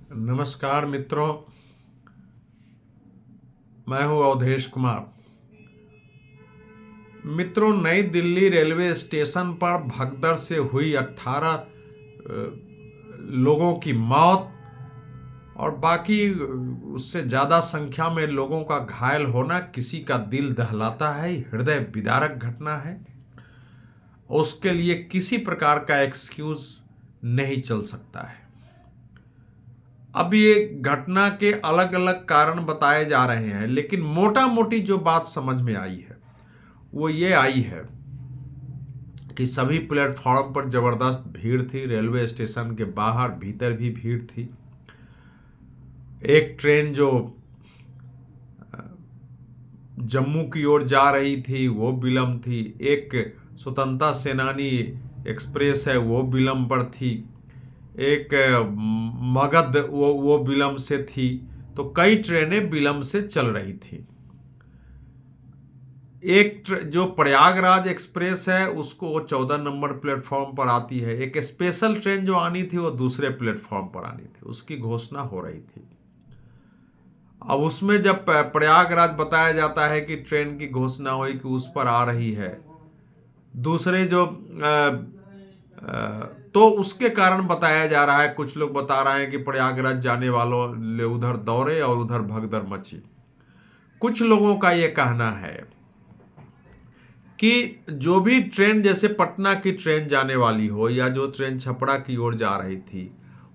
नमस्कार मित्रों, मैं हूं अवधेश कुमार। मित्रों, नई दिल्ली रेलवे स्टेशन पर भगदड़ से हुई 18 लोगों की मौत और बाकी उससे ज़्यादा संख्या में लोगों का घायल होना किसी का दिल दहलाता है, हृदय विदारक घटना है। उसके लिए किसी प्रकार का एक्सक्यूज नहीं चल सकता है। अब ये घटना के अलग अलग कारण बताए जा रहे हैं, लेकिन मोटा मोटी जो बात समझ में आई है वो ये आई है कि सभी प्लेटफॉर्म पर जबरदस्त भीड़ थी। रेलवे स्टेशन के बाहर भीतर भी भीड़ थी। एक ट्रेन जो जम्मू की ओर जा रही थी वो विलंब थी। एक स्वतंत्रता सेनानी एक्सप्रेस है वो विलंब पर थी। एक मगध वो विलंब से थी। तो कई ट्रेनें विलंब से चल रही थी। एक जो प्रयागराज एक्सप्रेस है उसको वो 14 नंबर प्लेटफॉर्म पर आती है। एक स्पेशल ट्रेन जो आनी थी वो दूसरे प्लेटफॉर्म पर आनी थी, उसकी घोषणा हो रही थी। अब उसमें जब प्रयागराज बताया जाता है कि ट्रेन की घोषणा हुई कि उस पर आ रही है, दूसरे जो तो उसके कारण बताया जा रहा है। कुछ लोग बता रहे हैं कि प्रयागराज जाने वालों ले उधर दौड़े और उधर भगदड़ मची। कुछ लोगों का यह कहना है कि जो भी ट्रेन, जैसे पटना की ट्रेन जाने वाली हो या जो ट्रेन छपरा की ओर जा रही थी,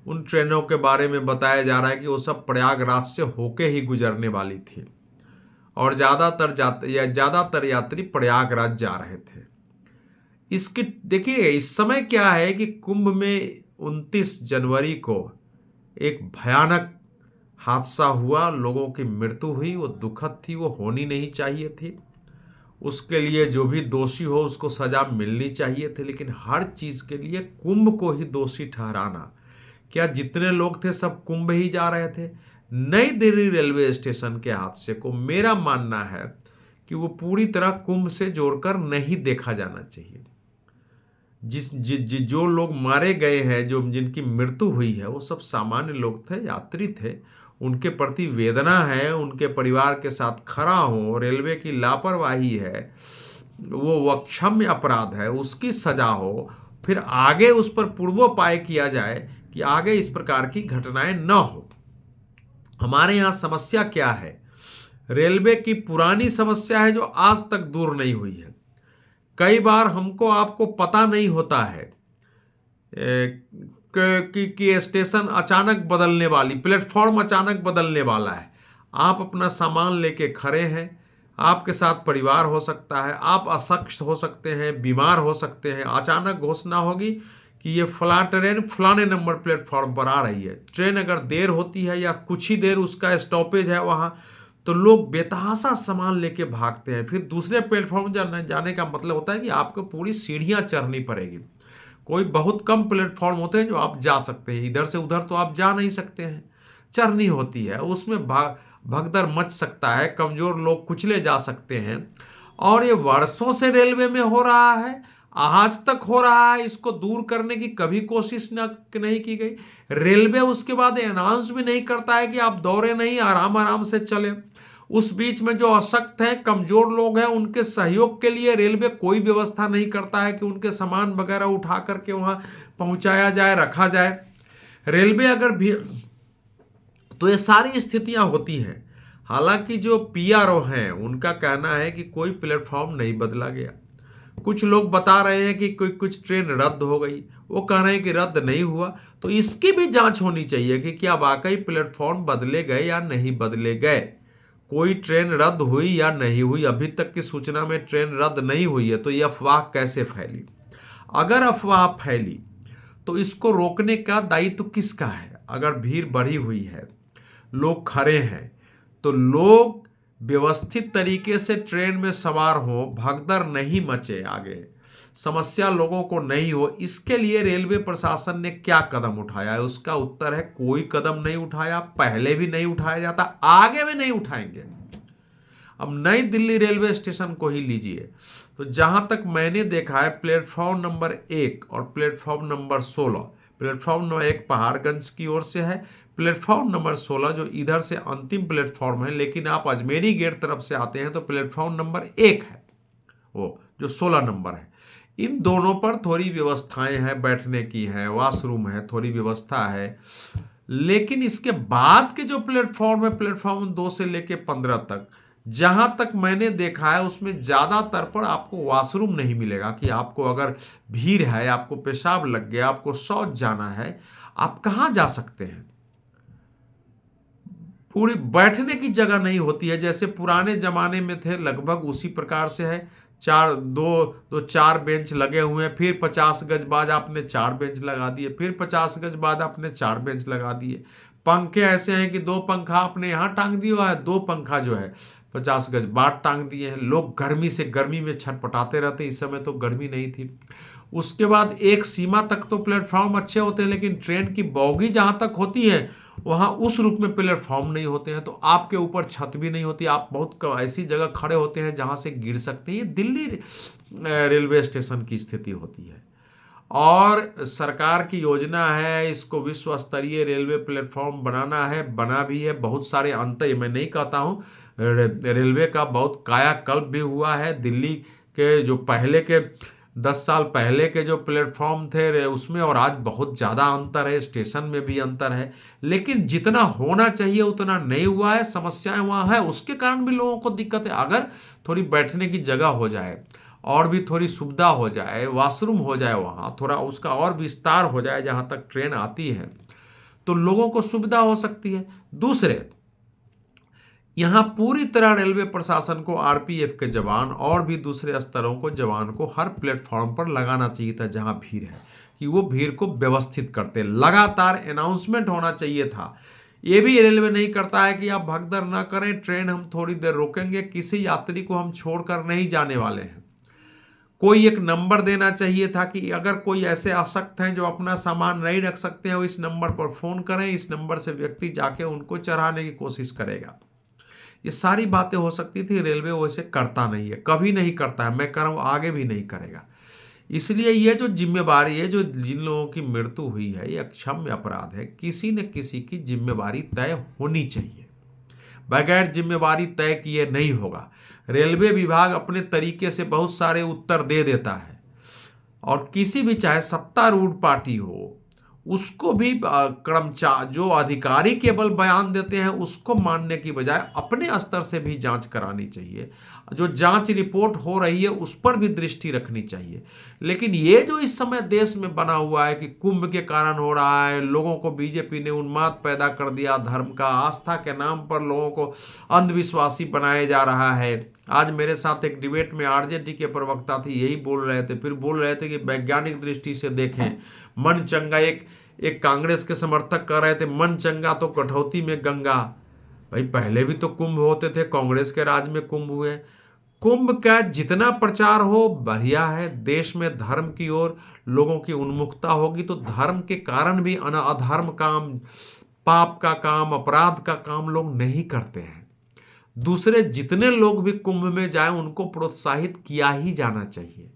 उन ट्रेनों के बारे में बताया जा रहा है कि वो सब प्रयागराज से होके ही गुजरने वाली थी और ज्यादातर यात्री प्रयागराज जा रहे थे। इसकी देखिए, इस समय क्या है कि कुंभ में 29 जनवरी को एक भयानक हादसा हुआ, लोगों की मृत्यु हुई। वो दुखद थी, वो होनी नहीं चाहिए थी। उसके लिए जो भी दोषी हो उसको सजा मिलनी चाहिए थी, लेकिन हर चीज के लिए कुंभ को ही दोषी ठहराना, क्या जितने लोग थे सब कुंभ ही जा रहे थे? नई दिल्ली रेलवे स्टेशन के हादसे को मेरा मानना है कि वो पूरी तरह कुंभ से जोड़कर नहीं देखा जाना चाहिए। जो लोग मारे गए हैं, जो जिनकी मृत्यु हुई है, वो सब सामान्य लोग थे, यात्री थे। उनके प्रति वेदना है, उनके परिवार के साथ खड़ा हो। रेलवे की लापरवाही है, वो अक्षम्य अपराध है, उसकी सजा हो। फिर आगे उस पर पूर्वोपाय किया जाए कि आगे इस प्रकार की घटनाएं न हो। हमारे यहाँ समस्या क्या है? रेलवे की पुरानी समस्या है जो आज तक दूर नहीं हुई है। कई बार हमको आपको पता नहीं होता है कि स्टेशन अचानक बदलने वाली, प्लेटफॉर्म अचानक बदलने वाला है। आप अपना सामान लेके खड़े हैं, आपके साथ परिवार हो सकता है, आप अशक्त हो सकते हैं, बीमार हो सकते हैं। अचानक घोषणा होगी कि ये फला ट्रेन फलाने नंबर प्लेटफॉर्म पर आ रही है। ट्रेन अगर देर होती है या कुछ ही देर उसका स्टॉपेज है वहाँ, तो लोग बेतहाशा सामान लेके भागते हैं। फिर दूसरे प्लेटफॉर्म जाने का मतलब होता है कि आपको पूरी सीढ़ियाँ चढ़नी पड़ेगी। कोई बहुत कम प्लेटफॉर्म होते हैं जो आप जा सकते हैं, इधर से उधर तो आप जा नहीं सकते हैं, चढ़नी होती है। उसमें भगदड़ मच सकता है, कमजोर लोग कुचले जा सकते हैं। और ये वर्षों से रेलवे में हो रहा है, आज तक हो रहा है। इसको दूर करने की कभी कोशिश नहीं की गई। रेलवे उसके बाद अनाउंस भी नहीं करता है कि आप दौड़े नहीं, आराम आराम से चले। उस बीच में जो अशक्त हैं, कमजोर लोग हैं, उनके सहयोग के लिए रेलवे कोई व्यवस्था नहीं करता है कि उनके सामान वगैरह उठा करके वहां पहुंचाया जाए, रखा जाए। रेलवे अगर भी, तो ये सारी स्थितियां होती हैं। हालांकि जो पीआरओ हैं उनका कहना है कि कोई प्लेटफॉर्म नहीं बदला गया। कुछ लोग बता रहे हैं कि कोई कुछ ट्रेन रद्द हो गई, वो कह रहे हैं कि रद्द नहीं हुआ। तो इसकी भी जांच होनी चाहिए कि क्या वाकई प्लेटफॉर्म बदले गए या नहीं बदले गए, कोई ट्रेन रद्द हुई या नहीं हुई। अभी तक की सूचना में ट्रेन रद्द नहीं हुई है, तो ये अफवाह कैसे फैली? अगर अफवाह फैली तो इसको रोकने का दायित्व किसका है? अगर भीड़ बढ़ी हुई है, लोग खड़े हैं, तो लोग व्यवस्थित तरीके से ट्रेन में सवार हो, भगदड़ नहीं मचे, आगे समस्या लोगों को नहीं हो। इसके लिए रेलवे प्रशासन ने क्या कदम उठाया है? उसका उत्तर है कोई कदम नहीं उठाया, पहले भी नहीं उठाया जाता, आगे भी नहीं उठाएंगे। अब नई दिल्ली रेलवे स्टेशन को ही लीजिए, तो जहां तक मैंने देखा है, प्लेटफॉर्म नंबर 1 और platform number 16 platform number 1 Paharganj की ओर से है। प्लेटफॉर्म नंबर 16 जो इधर से अंतिम प्लेटफॉर्म है, लेकिन आप अजमेरी गेट तरफ से आते हैं तो प्लेटफॉर्म नंबर 1 है, वो जो 16 नंबर है। इन दोनों पर थोड़ी व्यवस्थाएं हैं, बैठने की है, वॉशरूम है, थोड़ी व्यवस्था है। लेकिन इसके बाद के जो प्लेटफॉर्म है, प्लेटफॉर्म 2 से लेके 15 तक, जहां तक मैंने देखा है उसमें ज्यादातर पर आपको वॉशरूम नहीं मिलेगा। कि आपको अगर भीड़ है, आपको पेशाब लग गया, आपको शौच जाना है, आप कहां जा सकते हैं। पूरी बैठने की जगह नहीं होती है। जैसे पुराने जमाने में थे, लगभग उसी प्रकार से है। चार दो चार बेंच लगे हुए हैं, फिर 50 गज बाद आपने 4 बेंच लगा दिए, फिर 50 गज बाद आपने 4 बेंच लगा दिए। पंखे ऐसे हैं कि 2 पंखा आपने यहाँ टांग दिया है, 2 पंखा जो है 50 गज बाद टांग दिए हैं। लोग गर्मी में छटपटाते रहते। इस समय तो गर्मी नहीं थी। उसके बाद एक सीमा तक तो प्लेटफॉर्म अच्छे होते हैं, लेकिन ट्रेन की बोगी जहां तक होती है वहां उस रूट में प्लेटफॉर्म नहीं होते हैं, तो आपके ऊपर छत भी नहीं होती। आप बहुत ऐसी जगह खड़े होते हैं जहां से गिर सकते हैं। ये दिल्ली रेलवे स्टेशन की स्थिति होती है। और सरकार की योजना है इसको विश्व स्तरीय रेलवे प्लेटफॉर्म बनाना है, बना भी है। बहुत सारे अंतर, मैं नहीं कहता हूँ, रेलवे का बहुत कायाकल्प भी हुआ है। दिल्ली के जो पहले के 10 साल पहले के जो प्लेटफॉर्म थे उसमें और आज बहुत ज़्यादा अंतर है, स्टेशन में भी अंतर है। लेकिन जितना होना चाहिए उतना नहीं हुआ है। समस्याएं वहाँ है, उसके कारण भी लोगों को दिक्कत है। अगर थोड़ी बैठने की जगह हो जाए और भी थोड़ी सुविधा हो जाए, वॉशरूम हो जाए, वहाँ थोड़ा उसका और विस्तार हो जाए जहाँ तक ट्रेन आती है, तो लोगों को सुविधा हो सकती है। दूसरे, यहाँ पूरी तरह रेलवे प्रशासन को, आरपीएफ के जवान और भी दूसरे स्तरों को जवान को हर प्लेटफॉर्म पर लगाना चाहिए था जहाँ भीड़ है, कि वो भीड़ को व्यवस्थित करते। लगातार अनाउंसमेंट होना चाहिए था। ये भी रेलवे नहीं करता है कि आप भगदड़ ना करें, ट्रेन हम थोड़ी देर रोकेंगे, किसी यात्री को हम छोड़कर नहीं जाने वाले हैं। कोई एक नंबर देना चाहिए था कि अगर कोई ऐसे आसक्त हैं जो अपना सामान नहीं रख सकते हैं, वो इस नंबर पर फोन करें, इस नंबर से व्यक्ति जाके उनको चढ़ाने की कोशिश करेगा। ये सारी बातें हो सकती थी। रेलवे वैसे करता नहीं है, कभी नहीं करता है। मैं कह रहा हूँ आगे भी नहीं करेगा। इसलिए ये जो जिम्मेवारी है, जो जिन लोगों की मृत्यु हुई है, ये अक्षम्य अपराध है। किसी न किसी की जिम्मेवारी तय होनी चाहिए। बगैर जिम्मेवारी तय किए नहीं होगा। रेलवे विभाग अपने तरीके से बहुत सारे उत्तर दे देता है, और किसी भी, चाहे सत्तारूढ़ पार्टी हो, उसको भी कर्मचारी जो अधिकारी केवल बयान देते हैं उसको मानने की बजाय अपने स्तर से भी जांच करानी चाहिए। जो जांच रिपोर्ट हो रही है उस पर भी दृष्टि रखनी चाहिए। लेकिन ये जो इस समय देश में बना हुआ है कि कुंभ के कारण हो रहा है, लोगों को बीजेपी ने उन्माद पैदा कर दिया, धर्म का, आस्था के नाम पर लोगों को अंधविश्वासी बनाया जा रहा है। आज मेरे साथ एक डिबेट में आरजेडी के प्रवक्ता थी, यही बोल रहे थे। फिर बोल रहे थे कि वैज्ञानिक दृष्टि से देखें, मन चंगा, एक कांग्रेस के समर्थक कह रहे थे मन चंगा तो कठौती में गंगा। भाई पहले भी तो कुंभ होते थे, कांग्रेस के राज में कुंभ हुए। कुंभ का जितना प्रचार हो बढ़िया है। देश में धर्म की ओर लोगों की उन्मुखता होगी तो धर्म के कारण भी अधर्म काम, पाप का काम, अपराध का काम लोग नहीं करते हैं। दूसरे जितने लोग भी कुंभ में जाएं उनको प्रोत्साहित किया ही जाना चाहिए।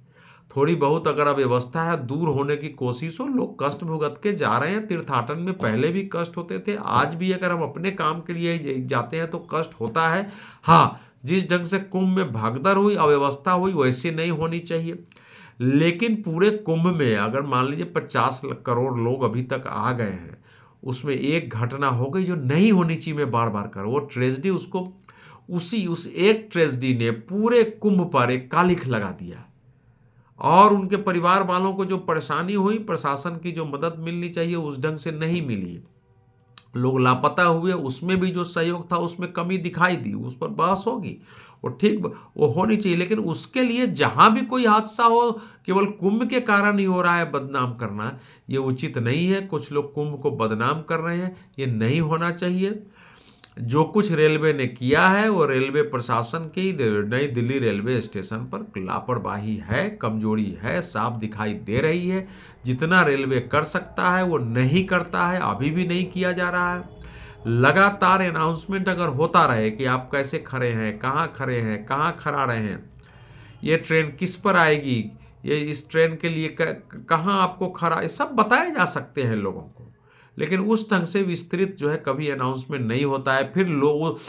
थोड़ी बहुत अगर अव्यवस्था है, दूर होने की कोशिश हो। लोग कष्ट भुगत के जा रहे हैं तीर्थाटन में, पहले भी कष्ट होते थे, आज भी अगर हम अपने काम के लिए जाते हैं तो कष्ट होता है। हाँ, जिस ढंग से कुंभ में भगदड़ हुई, अव्यवस्था हुई, वैसे नहीं होनी चाहिए। लेकिन पूरे कुंभ में अगर मान लीजिए 50 करोड़ लोग अभी तक आ गए हैं, उसमें एक घटना हो गई जो नहीं होनी चाहिए, मैं बार बार कर, वो ट्रेजेडी, उसको उस एक ट्रेजेडी ने पूरे कुंभ पर एक कालिख लगा दिया। और उनके परिवार वालों को जो परेशानी हुई, प्रशासन की जो मदद मिलनी चाहिए उस ढंग से नहीं मिली। लोग लापता हुए, उसमें भी जो सहयोग था उसमें कमी दिखाई दी। उस पर बहस होगी, वो ठीक, वो होनी चाहिए। लेकिन उसके लिए जहां भी कोई हादसा हो, केवल कुंभ के कारण ही हो रहा है, बदनाम करना ये उचित नहीं है। कुछ लोग कुंभ को बदनाम कर रहे हैं, ये नहीं होना चाहिए। जो कुछ रेलवे ने किया है वो रेलवे प्रशासन की नई दिल्ली रेलवे स्टेशन पर लापरवाही है, कमजोरी है, साफ दिखाई दे रही है। जितना रेलवे कर सकता है वो नहीं करता है, अभी भी नहीं किया जा रहा है। लगातार अनाउंसमेंट अगर होता रहे कि आप कैसे खड़े हैं, कहाँ खड़े हैं, कहाँ खड़ा रहे हैं, ये ट्रेन किस पर आएगी, ये इस ट्रेन के लिए कहाँ आपको खड़ा, ये सब बताए जा सकते हैं लोगों को, लेकिन उस ढंग से विस्तृत जो है कभी अनाउंसमेंट नहीं होता है। फिर लोग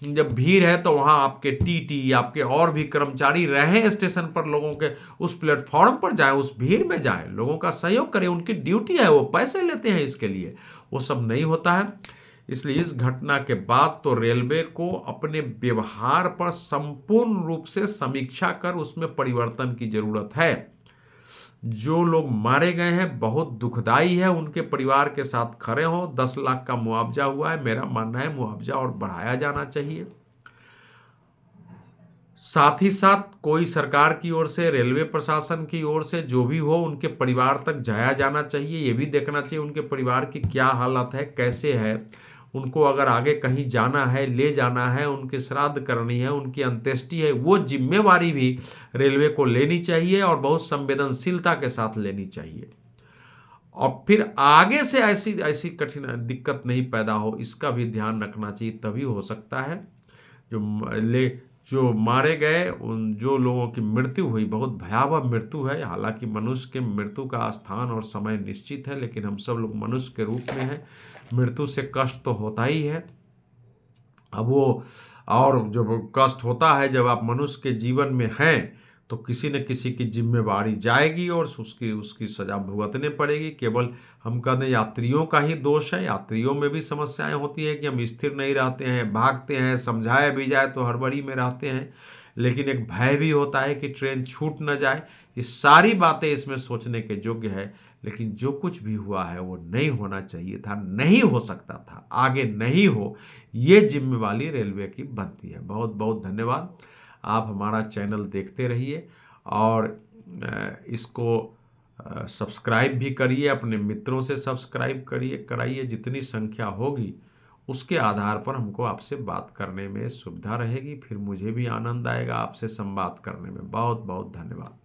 जब भीड़ है तो वहाँ आपके टीटी, आपके और भी कर्मचारी रहे स्टेशन पर, लोगों के उस प्लेटफॉर्म पर जाएं, उस भीड़ में जाएं, लोगों का सहयोग करें, उनकी ड्यूटी है, वो पैसे लेते हैं इसके लिए, वो सब नहीं होता है। इसलिए इस घटना के बाद तो रेलवे को अपने व्यवहार पर संपूर्ण रूप से समीक्षा कर उसमें परिवर्तन की जरूरत है। जो लोग मारे गए हैं बहुत दुखदाई है, उनके परिवार के साथ खड़े हों। 10 लाख का मुआवजा हुआ है, मेरा मानना है मुआवजा और बढ़ाया जाना चाहिए। साथ ही साथ कोई सरकार की ओर से, रेलवे प्रशासन की ओर से जो भी हो, उनके परिवार तक जाया जाना चाहिए। ये भी देखना चाहिए उनके परिवार की क्या हालत है, कैसे है, उनको अगर आगे कहीं जाना है, ले जाना है, उनकी श्राद्ध करनी है, उनकी अंत्येष्टि है, वो जिम्मेवारी भी रेलवे को लेनी चाहिए और बहुत संवेदनशीलता के साथ लेनी चाहिए। और फिर आगे से ऐसी ऐसी कठिन दिक्कत नहीं पैदा हो, इसका भी ध्यान रखना चाहिए। तभी हो सकता है जो मारे गए, उन जो लोगों की मृत्यु हुई, बहुत भयावह मृत्यु है। हालांकि मनुष्य के मृत्यु का स्थान और समय निश्चित है, लेकिन हम सब लोग मनुष्य के रूप में हैं, मृत्यु से कष्ट तो होता ही है। अब वो, और जब कष्ट होता है, जब आप मनुष्य के जीवन में हैं, तो किसी न किसी की जिम्मेवारी जाएगी और उसकी उसकी सजा भुगतने पड़ेगी। केवल हम कहते हैं यात्रियों का ही दोष है, यात्रियों में भी समस्याएं होती है कि हम स्थिर नहीं रहते हैं, भागते हैं, समझाया भी जाए तो हड़बड़ी में रहते हैं, लेकिन एक भय भी होता है कि ट्रेन छूट न जाए। ये सारी बातें इसमें सोचने के योग्य है, लेकिन जो कुछ भी हुआ है वो नहीं होना चाहिए था, नहीं हो सकता था, आगे नहीं हो, ये जिम्मेवारी रेलवे की बनती है। बहुत बहुत धन्यवाद। आप हमारा चैनल देखते रहिए और इसको सब्सक्राइब भी करिए, अपने मित्रों से सब्सक्राइब कराइए। जितनी संख्या होगी उसके आधार पर हमको आपसे बात करने में सुविधा रहेगी, फिर मुझे भी आनंद आएगा आपसे संवाद करने में। बहुत बहुत धन्यवाद।